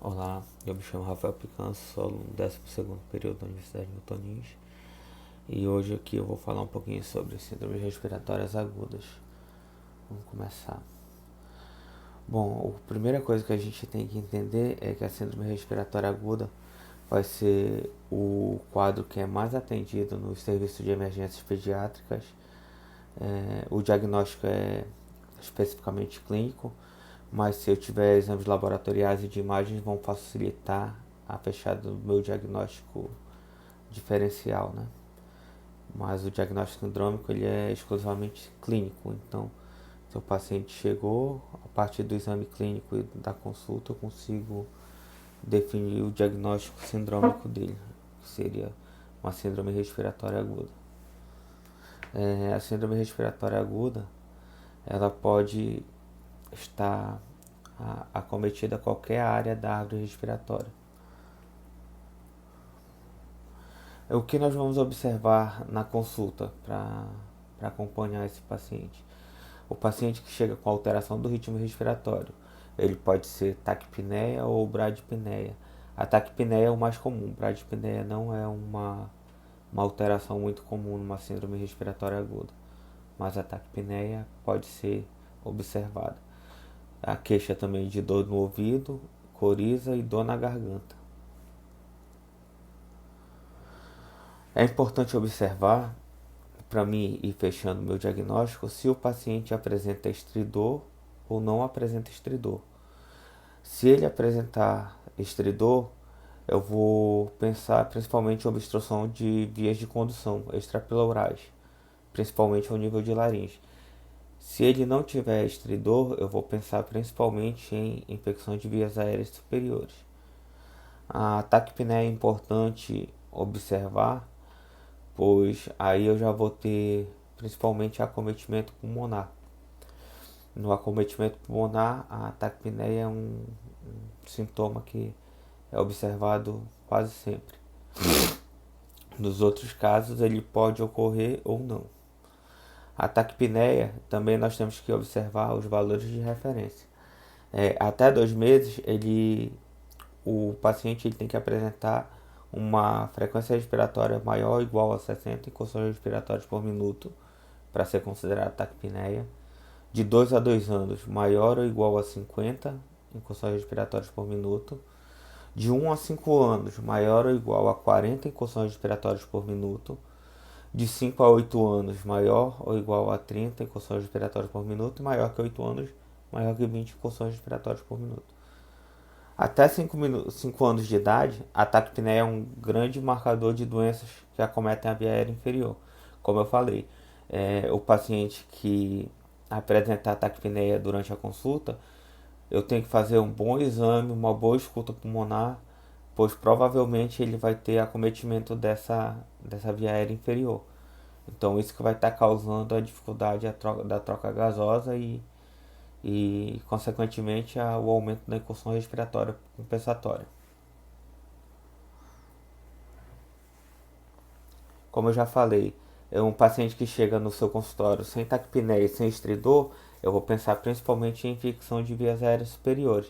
Olá, eu me chamo Rafael Picanço, sou aluno do 12º período da Universidade Milton Nins e hoje aqui eu vou falar um pouquinho sobre síndromes respiratórias agudas. Vamos começar. Bom, a primeira coisa que a gente tem que entender é que a síndrome respiratória aguda vai ser o quadro que é mais atendido nos serviços de emergências pediátricas. O diagnóstico é especificamente clínico, mas se eu tiver exames laboratoriais e de imagens vão facilitar a fechada do meu diagnóstico diferencial, né? Mas o diagnóstico sindrômico ele é exclusivamente clínico, então se o paciente chegou, a partir do exame clínico e da consulta eu consigo definir o diagnóstico sindrômico dele, que seria uma síndrome respiratória aguda. A síndrome respiratória aguda ela pode estar acometida a qualquer área da árvore respiratória. O que nós vamos observar na consulta para acompanhar esse paciente? O paciente que chega com alteração do ritmo respiratório, ele pode ser taquipneia ou bradipneia. A taquipneia é o mais comum, bradipneia não é uma alteração muito comum numa síndrome respiratória aguda, mas a taquipneia pode ser observada. A queixa também de dor no ouvido, coriza e dor na garganta. É importante observar, para mim ir fechando meu diagnóstico, se o paciente apresenta estridor ou não apresenta estridor. Se ele apresentar estridor, eu vou pensar principalmente em obstrução de vias de condução extrapleurais, principalmente ao nível de laringe. Se ele não tiver estridor, eu vou pensar principalmente em infecção de vias aéreas superiores. A taquipneia é importante observar, pois aí eu já vou ter principalmente acometimento pulmonar. No acometimento pulmonar, a taquipneia é um sintoma que é observado quase sempre. Nos outros casos, ele pode ocorrer ou não. A taquipneia, também nós temos que observar os valores de referência. Até 2 meses, o paciente ele tem que apresentar uma frequência respiratória maior ou igual a 60 incursões respiratórias por minuto para ser considerado taquipneia. De 2 a 2 anos, maior ou igual a 50 incursões respiratórias por minuto. De 1 a 5 anos, maior ou igual a 40 incursões respiratórias por minuto. De 5 a 8 anos, maior ou igual a 30 incursões respiratórias por minuto. E maior que 8 anos, maior que 20 incursões respiratórias por minuto. Até 5 anos de idade, a taquipneia é um grande marcador de doenças que acometem a via aérea inferior. Como eu falei, o paciente que apresentar taquipneia durante a consulta, eu tenho que fazer um bom exame, uma boa escuta pulmonar, pois provavelmente ele vai ter acometimento dessa via aérea inferior. Então isso que vai estar causando a dificuldade da troca gasosa e consequentemente o aumento da incursão respiratória compensatória. Como eu já falei, é um paciente que chega no seu consultório sem taquipneia e sem estridor, eu vou pensar principalmente em infecção de vias aéreas superiores.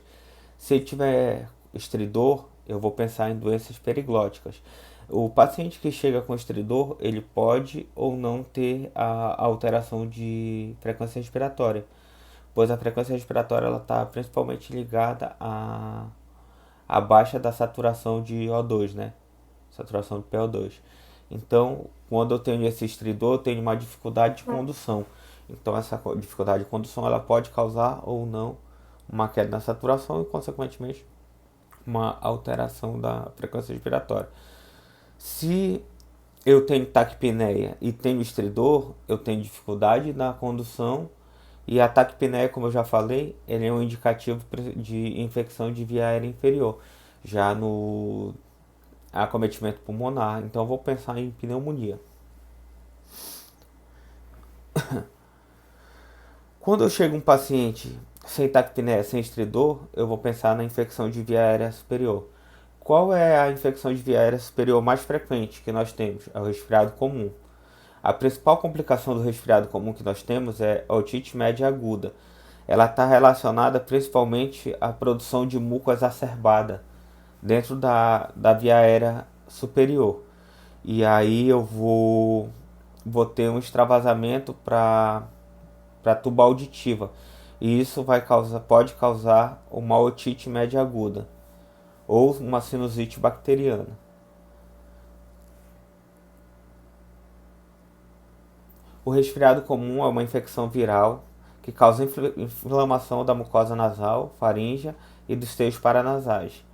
Se ele tiver estridor, eu vou pensar em doenças periglóticas. O paciente que chega com estridor, ele pode ou não ter a alteração de frequência respiratória, pois a frequência respiratória ela está principalmente ligada à baixa da saturação de O2, né? Saturação de PO2. Então, quando eu tenho esse estridor, eu tenho uma dificuldade de condução. Então, essa dificuldade de condução ela pode causar ou não uma queda na saturação e, consequentemente, uma alteração da frequência respiratória. Se eu tenho taquipneia e tenho estridor, eu tenho dificuldade na condução e a taquipneia, como eu já falei, ele é um indicativo de infecção de via aérea inferior. Já no acometimento pulmonar, então eu vou pensar em pneumonia. Quando eu chego um paciente sem taquipneia, sem estridor, eu vou pensar na infecção de via aérea superior. Qual é a infecção de via aérea superior mais frequente que nós temos? É o resfriado comum. A principal complicação do resfriado comum que nós temos é a otite média aguda. ela está relacionada principalmente à produção de muco exacerbada dentro da via aérea superior. E aí eu vou ter um extravasamento para tuba auditiva. E isso pode causar uma otite média aguda ou uma sinusite bacteriana. O resfriado comum é uma infecção viral que causa inflamação da mucosa nasal, faríngea e dos seios paranasais.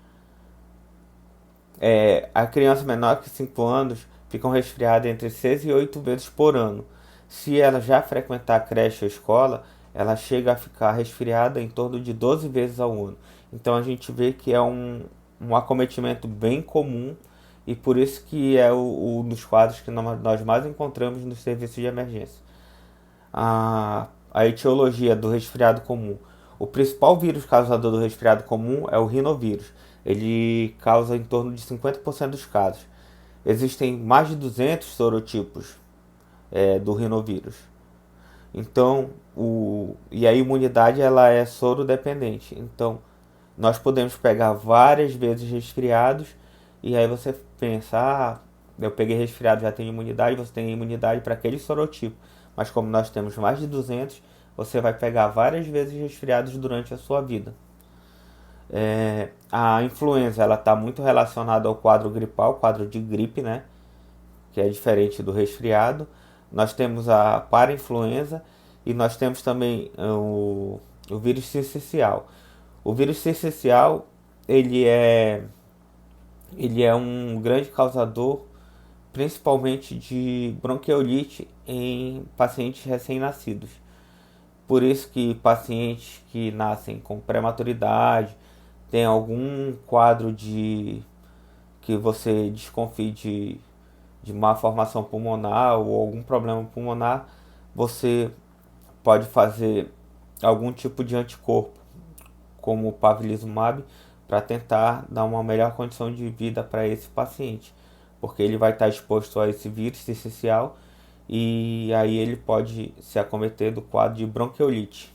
A criança menor que 5 anos fica resfriada entre 6 e 8 vezes por ano. Se ela já frequentar a creche ou escola, ela chega a ficar resfriada em torno de 12 vezes ao ano. Então a gente vê que é um acometimento bem comum e por isso que é um dos quadros que nós mais encontramos nos serviços de emergência. A etiologia do resfriado comum. O principal vírus causador do resfriado comum é o rinovírus. Ele causa em torno de 50% dos casos. Existem mais de 200 sorotipos do rinovírus. Então, e a imunidade ela é sorodependente. Então, nós podemos pegar várias vezes resfriados e aí você pensa, eu peguei resfriado, já tenho imunidade, você tem imunidade para aquele sorotipo. Mas como nós temos mais de 200, você vai pegar várias vezes resfriados durante a sua vida. A influenza ela está muito relacionada ao quadro gripal, quadro de gripe, né? Que é diferente do resfriado. Nós temos a parainfluenza e nós temos também o vírus sincicial. O vírus sincicial ele é um grande causador, principalmente de bronquiolite em pacientes recém-nascidos. Por isso que pacientes que nascem com prematuridade, tem algum quadro que você desconfie de má formação pulmonar ou algum problema pulmonar, você pode fazer algum tipo de anticorpo, como o pavlizumab, para tentar dar uma melhor condição de vida para esse paciente, porque ele vai estar exposto a esse vírus essencial e aí ele pode se acometer do quadro de bronquiolite.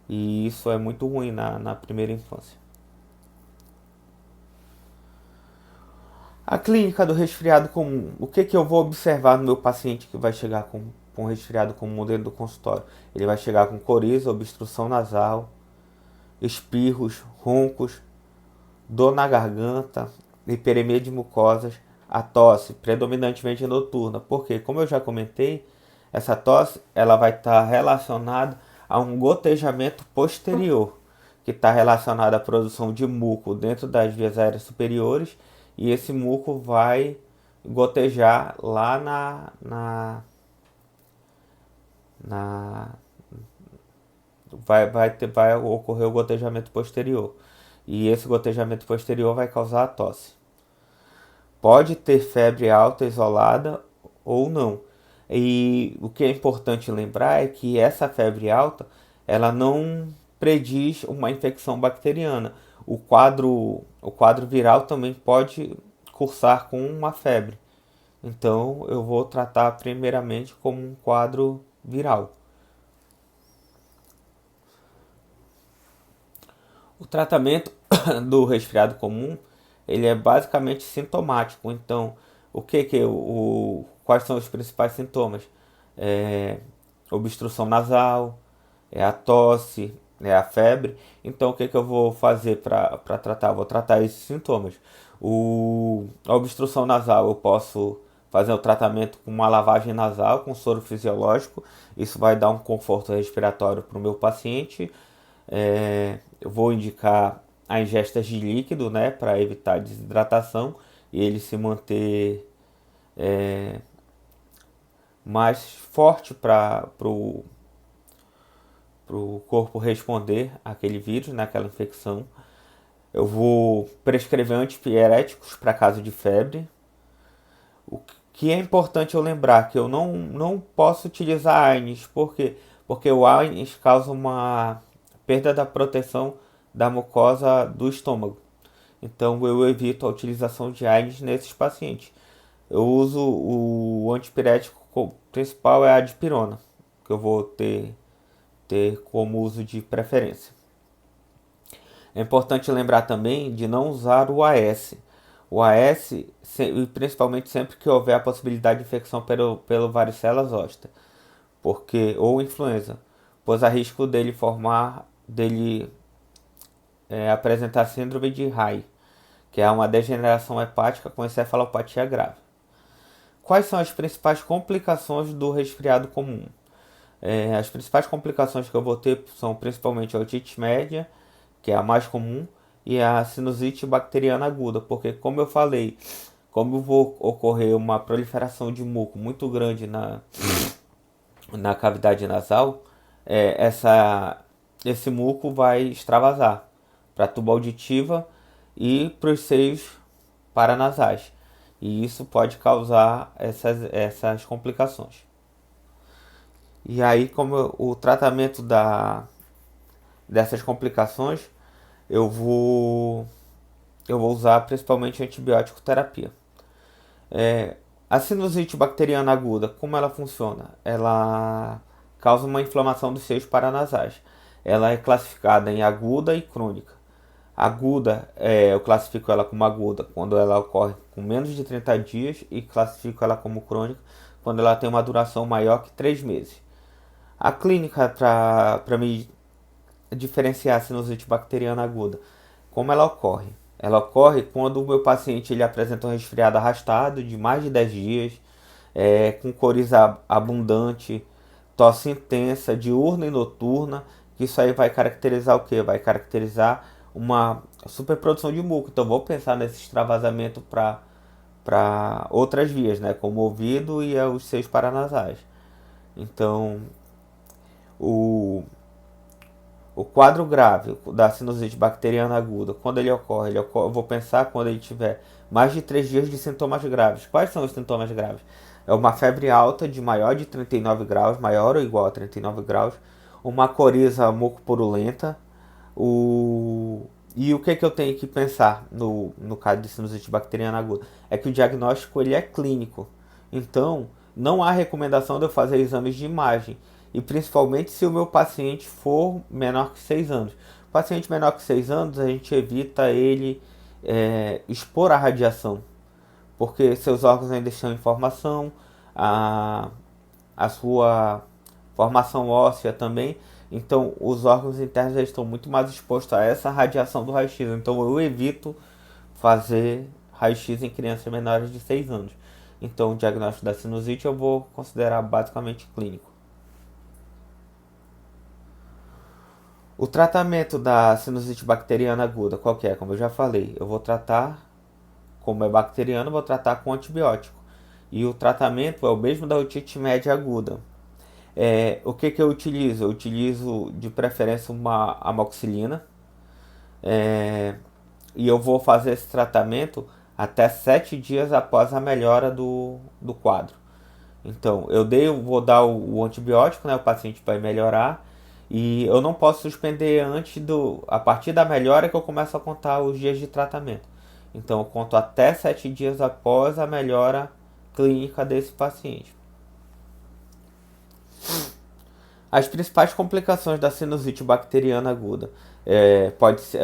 E isso é muito ruim na primeira infância. A clínica do resfriado comum. O que eu vou observar no meu paciente que vai chegar com resfriado comum dentro do consultório? Ele vai chegar com coriza, obstrução nasal, espirros, roncos, dor na garganta, hiperemia de mucosas, a tosse predominantemente noturna. Porque, como eu já comentei, essa tosse ela vai estar relacionada a um gotejamento posterior, que está relacionado à produção de muco dentro das vias aéreas superiores, e esse muco vai gotejar lá vai ocorrer o gotejamento posterior. E esse gotejamento posterior vai causar a tosse. Pode ter febre alta isolada ou não. E o que é importante lembrar é que essa febre alta, ela não prediz uma infecção bacteriana. O quadro viral também pode cursar com uma febre. Então eu vou tratar primeiramente como um quadro viral. O tratamento do resfriado comum, ele é basicamente sintomático. Então, quais são os principais sintomas? Obstrução nasal, a tosse, a febre. Então, o que eu vou fazer para tratar? Vou tratar esses sintomas. A obstrução nasal, eu posso fazer o tratamento com uma lavagem nasal com soro fisiológico. Isso vai dar um conforto respiratório para o meu paciente. Eu vou indicar a ingesta de líquido, né, para evitar desidratação e ele se manter mais forte para o corpo responder àquele vírus, naquela infecção. Eu vou prescrever antipiréticos para caso de febre. O que é importante eu lembrar que eu não posso utilizar AINES. Por quê? Porque o AINES causa uma perda da proteção da mucosa do estômago. Então eu evito a utilização de AINES nesses pacientes. Eu uso o antipirético principal é a dipirona, que eu vou ter ter como uso de preferência. É importante lembrar também de não usar o AS. O AS, principalmente sempre que houver a possibilidade de infecção pelo varicela zoster, ou influenza, pois há risco dele apresentar síndrome de Reye, que é uma degeneração hepática com encefalopatia grave. Quais são as principais complicações do resfriado comum? As principais complicações que eu vou ter são principalmente a otite média, que é a mais comum, e a sinusite bacteriana aguda, porque, como eu falei, como vou ocorrer uma proliferação de muco muito grande na cavidade nasal, esse muco vai extravasar para a tuba auditiva e para os seios paranasais. E isso pode causar essas complicações. E aí, como o tratamento dessas complicações, eu vou usar principalmente antibiótico terapia. A sinusite bacteriana aguda, como ela funciona? Ela causa uma inflamação dos seios paranasais. Ela é classificada em aguda e crônica. Aguda, eu classifico ela como aguda quando ela ocorre com menos de 30 dias e classifico ela como crônica quando ela tem uma duração maior que 3 meses. A clínica para me diferenciar a sinusite bacteriana aguda, como ela ocorre? Ela ocorre quando o meu paciente ele apresenta um resfriado arrastado de mais de 10 dias, com coriza abundante, tosse intensa, diurna e noturna, que isso aí vai caracterizar o quê? Vai caracterizar uma superprodução de muco. Então vou pensar nesse extravasamento para outras vias, né? Como o ouvido e os seios paranasais. Então, o quadro grave da sinusite bacteriana aguda, quando ele ocorre, eu vou pensar quando ele tiver mais de 3 dias de sintomas graves. Quais são os sintomas graves? É uma febre alta de maior de 39 graus, maior ou igual a 39 graus, uma coriza mucopurulenta, e o que eu tenho que pensar no caso de sinusite bacteriana aguda? É que o diagnóstico ele é clínico. Então, não há recomendação de eu fazer exames de imagem. E principalmente se o meu paciente for menor que 6 anos. Paciente menor que 6 anos, a gente evita ele expor a radiação. Porque seus órgãos ainda estão em formação, a sua formação óssea também. Então, os órgãos internos estão muito mais expostos a essa radiação do raio-x. Então, eu evito fazer raio-x em crianças menores de 6 anos. Então, o diagnóstico da sinusite eu vou considerar basicamente clínico. O tratamento da sinusite bacteriana aguda, qual que é? Como eu já falei, eu vou tratar, como é bacteriano, vou tratar com antibiótico. E o tratamento é o mesmo da otite média aguda. O que eu utilizo? Eu utilizo de preferência uma amoxicilina. E eu vou fazer esse tratamento até 7 dias após a melhora do quadro. Então, vou dar o antibiótico, né? O paciente vai melhorar. E eu não posso suspender a partir da melhora que eu começo a contar os dias de tratamento. Então, eu conto até 7 dias após a melhora clínica desse paciente. As principais complicações da sinusite bacteriana aguda pode ser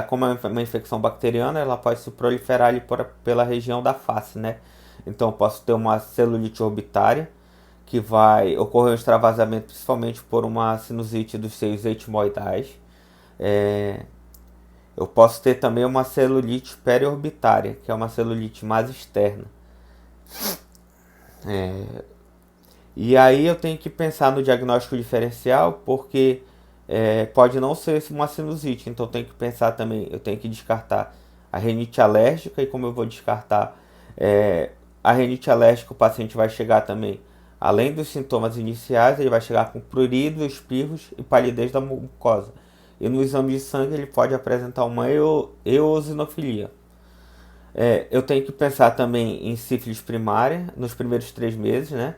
como é uma infecção bacteriana, ela pode se proliferar ali pela região da face, né? Então, eu posso ter uma celulite orbitária, que vai ocorrer um extravasamento principalmente por uma sinusite dos seios etimoidais. Eu posso ter também uma celulite periorbitária, que é uma celulite mais externa. E aí eu tenho que pensar no diagnóstico diferencial, porque pode não ser uma sinusite. Então eu tenho que pensar também, eu tenho que descartar a rinite alérgica. E como eu vou descartar a rinite alérgica, o paciente vai chegar também, além dos sintomas iniciais, ele vai chegar com prurido, espirros e palidez da mucosa. E no exame de sangue ele pode apresentar uma eosinofilia. Eu tenho que pensar também em sífilis primária nos primeiros 3 meses, né?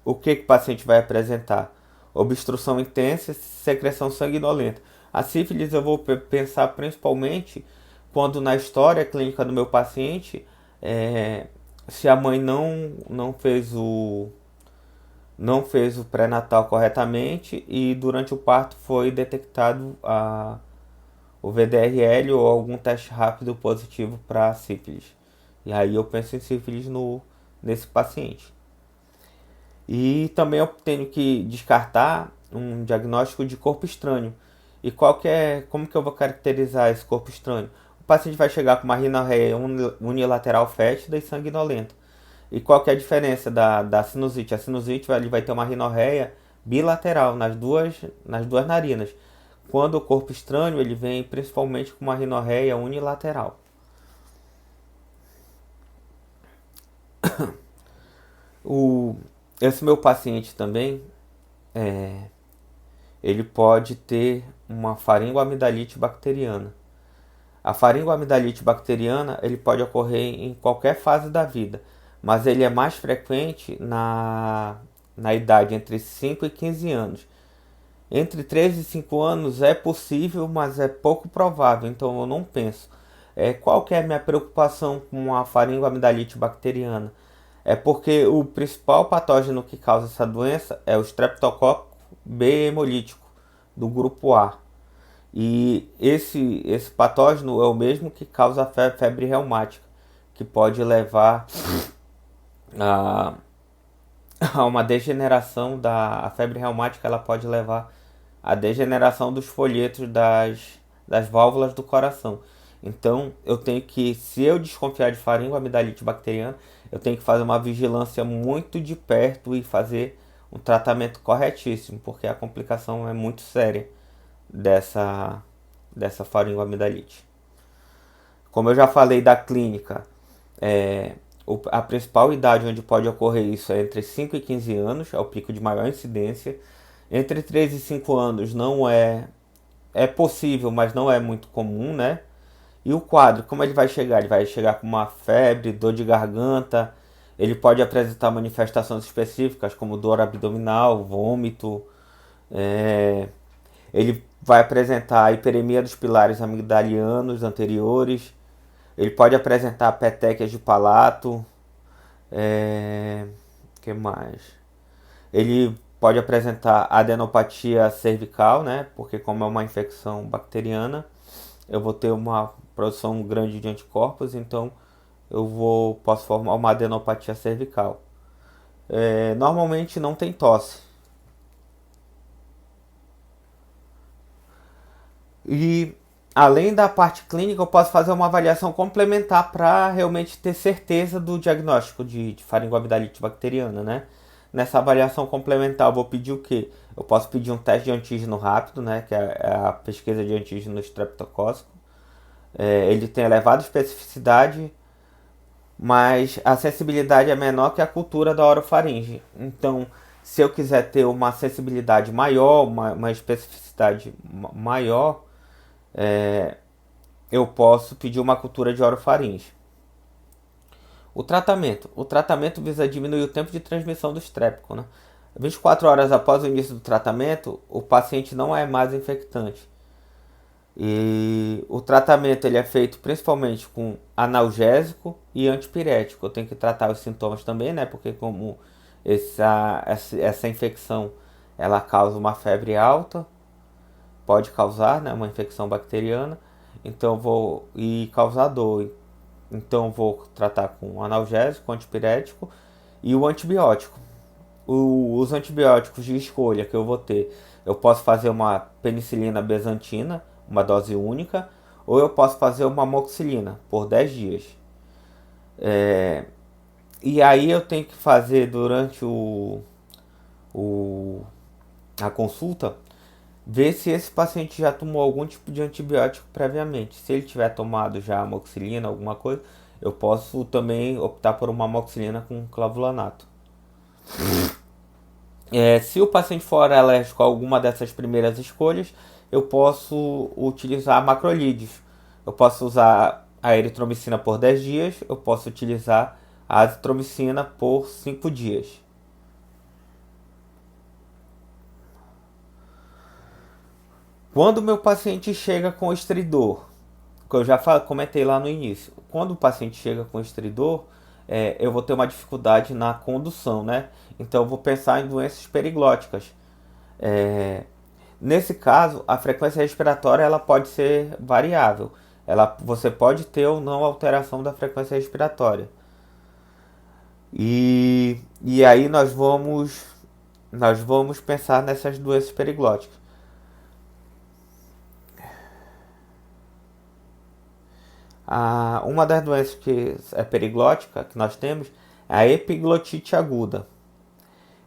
O que o paciente vai apresentar? Obstrução intensa e secreção sanguinolenta. A sífilis eu vou pensar principalmente quando na história clínica do meu paciente, se a mãe não não fez o pré-natal corretamente e durante o parto foi detectado o VDRL ou algum teste rápido positivo para sífilis. E aí eu penso em sífilis nesse paciente. E também eu tenho que descartar um diagnóstico de corpo estranho. E como que eu vou caracterizar esse corpo estranho? O paciente vai chegar com uma rinorreia unilateral fétida e sanguinolenta. E qual que é a diferença da sinusite? A sinusite ele vai ter uma rinorreia bilateral nas duas narinas. Quando o corpo estranho ele vem principalmente com uma rinorreia unilateral. O, esse meu paciente também, ele pode ter uma faringoamidalite bacteriana. A faringoamidalite bacteriana ele pode ocorrer em qualquer fase da vida, mas ele é mais frequente na idade entre 5 e 15 anos. Entre 3 e 5 anos é possível, mas é pouco provável, então eu não penso. Qual que é a minha preocupação com a faringoamidalite bacteriana? É porque o principal patógeno que causa essa doença é o Streptococcus B hemolítico, do grupo A. E esse patógeno é o mesmo que causa a febre reumática, que pode levar a, a uma degeneração a febre reumática, ela pode levar à degeneração dos folhetos das válvulas do coração. Então, eu tenho que, se eu desconfiar de faringoamidalite bacteriana, eu tenho que fazer uma vigilância muito de perto e fazer um tratamento corretíssimo, porque a complicação é muito séria dessa faringoamidalite. Como eu já falei da clínica, a principal idade onde pode ocorrer isso é entre 5 e 15 anos, é o pico de maior incidência. Entre 3 e 5 anos não é possível, mas não é muito comum, né? E o quadro, como ele vai chegar? Ele vai chegar com uma febre, dor de garganta, ele pode apresentar manifestações específicas como dor abdominal, vômito, ele vai apresentar a hiperemia dos pilares amigdalianos anteriores, ele pode apresentar petequias de palato, que mais? Ele pode apresentar adenopatia cervical, né? Porque como é uma infecção bacteriana, eu vou ter uma produção grande de anticorpos, então posso formar uma adenopatia cervical. Normalmente não tem tosse. E além da parte clínica, eu posso fazer uma avaliação complementar para realmente ter certeza do diagnóstico de faringoamidalite bacteriana, né? Nessa avaliação complementar, eu vou pedir o quê? Eu posso pedir um teste de antígeno rápido, né? Que é a pesquisa de antígeno estreptocócico. Ele tem elevada especificidade, mas a sensibilidade é menor que a cultura da orofaringe. Então, se eu quiser ter uma sensibilidade maior, uma especificidade maior, eu posso pedir uma cultura de orofaringe. O tratamento visa diminuir o tempo de transmissão do estréptico, né? 24 horas após o início do tratamento, o paciente não é mais infectante. E o tratamento ele é feito principalmente com analgésico e antipirético. Eu tenho que tratar os sintomas também, né? Porque como essa infecção ela causa uma febre alta, pode causar, né, uma infecção bacteriana, então causar dor. Então vou tratar com analgésico, antipirético e o antibiótico. Os antibióticos de escolha que eu vou ter, eu posso fazer uma penicilina bezantina, uma dose única, ou eu posso fazer uma amoxicilina por 10 dias. E aí eu tenho que fazer durante a consulta, ver se esse paciente já tomou algum tipo de antibiótico previamente. Se ele tiver tomado já amoxicilina, alguma coisa, eu posso também optar por uma amoxicilina com clavulanato. Se o paciente for alérgico a alguma dessas primeiras escolhas, eu posso utilizar macrolídeos. Eu posso usar a eritromicina por 10 dias, eu posso utilizar a azitromicina por 5 dias. Quando o meu paciente chega com estridor, que eu já comentei lá no início, quando o paciente chega com estridor, eu vou ter uma dificuldade na condução, né? Então eu vou pensar em doenças periglóticas. É, Nesse caso, a frequência respiratória ela pode ser variável. Você pode ter ou não alteração da frequência respiratória. E aí nós vamos pensar nessas doenças periglóticas. Uma das doenças que é periglótica que nós temos é a epiglotite aguda.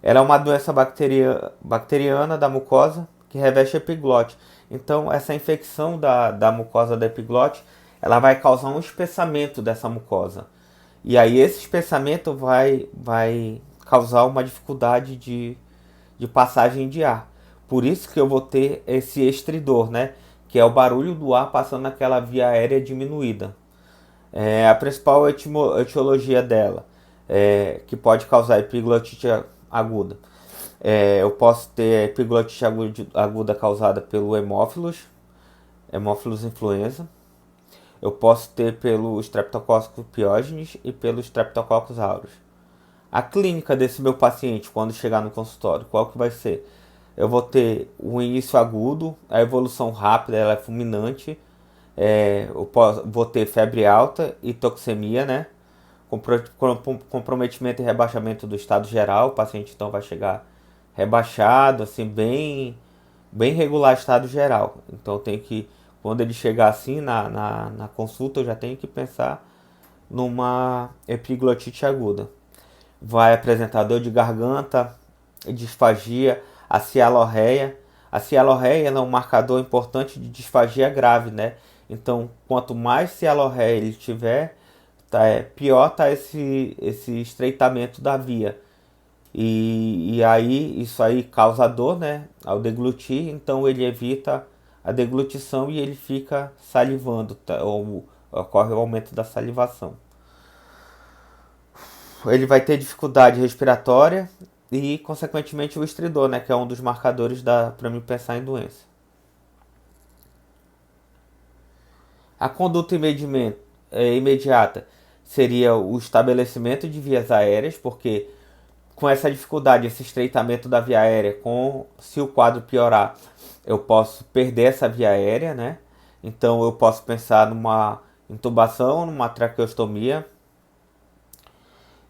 Ela é uma doença bacteriana da mucosa que reveste a epiglote. Então, essa infecção da mucosa da epiglote, ela vai causar um espessamento dessa mucosa. E aí esse espessamento vai causar uma dificuldade de passagem de ar. Por isso que eu vou ter esse estridor, né? Que é o barulho do ar passando naquela via aérea diminuída. A principal etiologia dela, que pode causar epiglotite aguda. Eu posso ter epiglotite aguda causada pelo Haemophilus influenza. Eu posso ter pelo Streptococcus pyogenes e pelo Streptococcus aureus. A clínica desse meu paciente, quando chegar no consultório, qual que vai ser? Eu vou ter o início agudo, a evolução rápida, ela é fulminante. Vou ter febre alta e toxemia, né? Comprometimento e rebaixamento do estado geral. O paciente então vai chegar rebaixado, assim, bem regular estado geral. Então tem que, quando ele chegar assim na consulta, eu já tenho que pensar numa epiglotite aguda. Vai apresentar dor de garganta, disfagia, a cialorreia. A cialorreia é um marcador importante de disfagia grave, né? Então, quanto mais cialorreia ele tiver, pior tá esse estreitamento da via. E aí, isso aí causa dor, né? Ao deglutir, então ele evita a deglutição e ele fica salivando, ou ocorre o aumento da salivação. Ele vai ter dificuldade respiratória e, consequentemente, o estridor, né? Que é um dos marcadores para mim pensar em doença. A conduta imediata seria o estabelecimento de vias aéreas, porque com essa dificuldade, esse estreitamento da via aérea, se o quadro piorar, eu posso perder essa via aérea, né? Então eu posso pensar numa intubação, numa traqueostomia.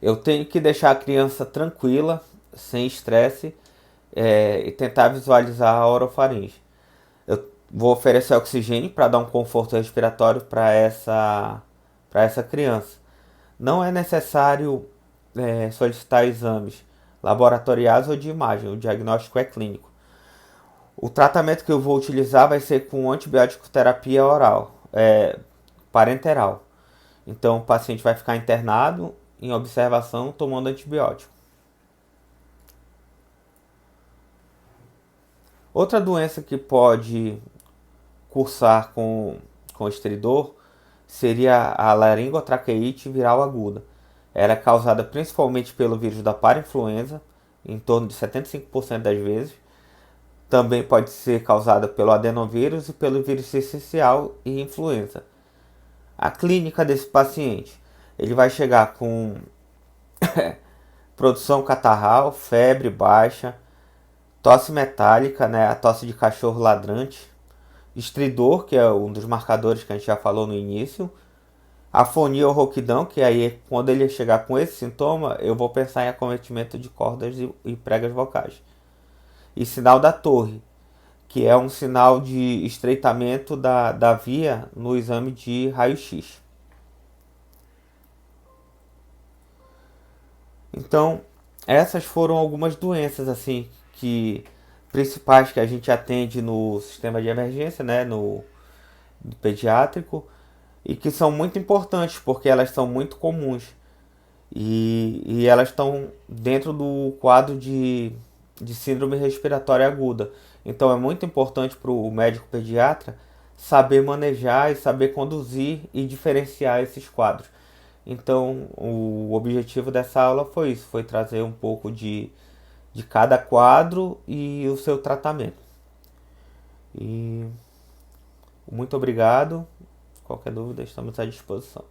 Eu tenho que deixar a criança tranquila, sem estresse, e tentar visualizar a orofaringe. Eu vou oferecer oxigênio para dar um conforto respiratório para essa criança. Não é necessário solicitar exames laboratoriais ou de imagem, o diagnóstico é clínico. O tratamento que eu vou utilizar vai ser com antibiótico terapia oral, parenteral. Então o paciente vai ficar internado em observação tomando antibiótico. Outra doença que pode cursar com estridor seria a laringotraqueite viral aguda. Ela é causada principalmente pelo vírus da parainfluenza, em torno de 75% das vezes. Também pode ser causada pelo adenovírus e pelo vírus sincicial e influenza. A clínica desse paciente, ele vai chegar com produção catarral, febre baixa, tosse metálica, né, a tosse de cachorro ladrante, estridor, que é um dos marcadores que a gente já falou no início, afonia ou rouquidão, que aí quando ele chegar com esse sintoma, eu vou pensar em acometimento de cordas e pregas vocais. E sinal da torre, que é um sinal de estreitamento da via no exame de raio-x. Então, essas foram algumas doenças assim principais que a gente atende no sistema de emergência, né, no pediátrico, e que são muito importantes porque elas são muito comuns e elas estão dentro do quadro de síndrome respiratória aguda. Então é muito importante para o médico pediatra saber manejar e saber conduzir e diferenciar esses quadros. Então o objetivo dessa aula foi isso, foi trazer um pouco de cada quadro e o seu tratamento. E muito obrigado. Qualquer dúvida, estamos à disposição.